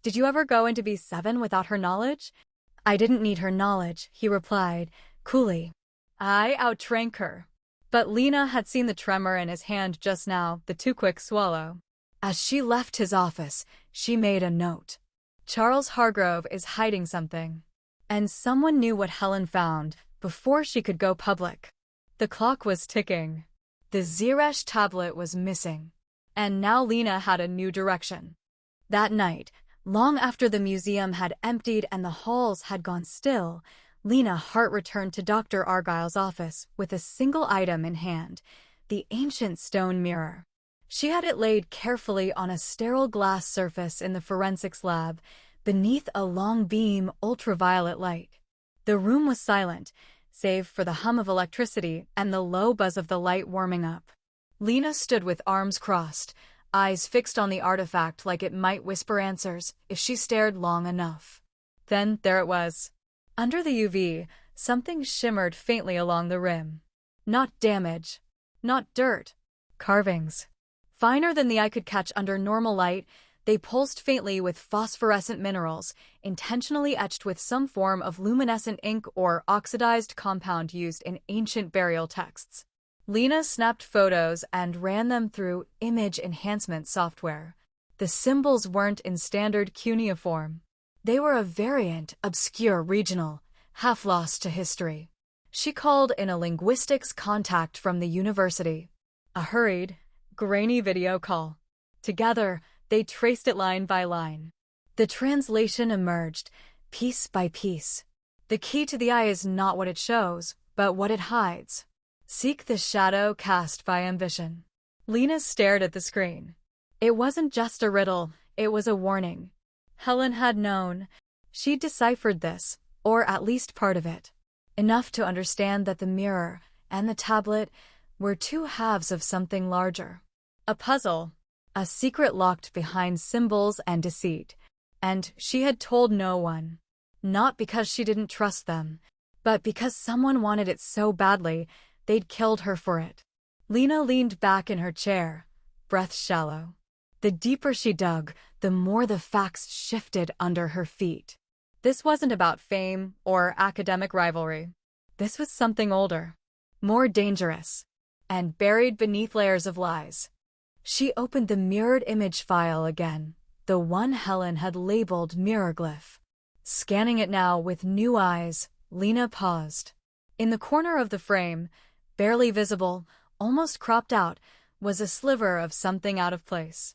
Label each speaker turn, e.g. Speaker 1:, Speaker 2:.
Speaker 1: Did you ever go into B7 without her knowledge? I didn't need her knowledge, he replied, coolly. I outdrank her. But Lena had seen the tremor in his hand just now, the too quick swallow. As she left his office, she made a note. Charles Hargrove is hiding something. And someone knew what Helen found before she could go public. The clock was ticking. The Zeresh tablet was missing. And now Lena had a new direction. That night, long after the museum had emptied and the halls had gone still, Lena Hart returned to Dr. Argyle's office with a single item in hand, the ancient stone mirror. She had it laid carefully on a sterile glass surface in the forensics lab, beneath a long beam ultraviolet light. The room was silent, save for the hum of electricity and the low buzz of the light warming up. Lena stood with arms crossed, eyes fixed on the artifact like it might whisper answers if she stared long enough. Then there it was. Under the UV, something shimmered faintly along the rim. Not damage, not dirt, carvings. Finer than the eye could catch under normal light, they pulsed faintly with phosphorescent minerals, intentionally etched with some form of luminescent ink or oxidized compound used in ancient burial texts. Lena snapped photos and ran them through image enhancement software. The symbols weren't in standard cuneiform. They were a variant, obscure, regional, half lost to history. She called in a linguistics contact from the university. A hurried, grainy video call. Together, they traced it line by line. The translation emerged, piece by piece. The key to the eye is not what it shows, but what it hides. Seek the shadow cast by ambition. Lena stared at the screen. It wasn't just a riddle, it was a warning. Helen had known. She'd deciphered this, or at least part of it. Enough to understand that the mirror and the tablet were two halves of something larger. A puzzle. A secret locked behind symbols and deceit. And she had told no one. Not because she didn't trust them, but because someone wanted it so badly, they'd killed her for it. Lena leaned back in her chair, breath shallow. The deeper she dug, the more the facts shifted under her feet. This wasn't about fame or academic rivalry. This was something older, more dangerous, and buried beneath layers of lies. She opened the mirrored image file again, the one Helen had labeled mirrorglyph. Scanning it now with new eyes, Lena paused. In the corner of the frame, barely visible, almost cropped out, was a sliver of something out of place.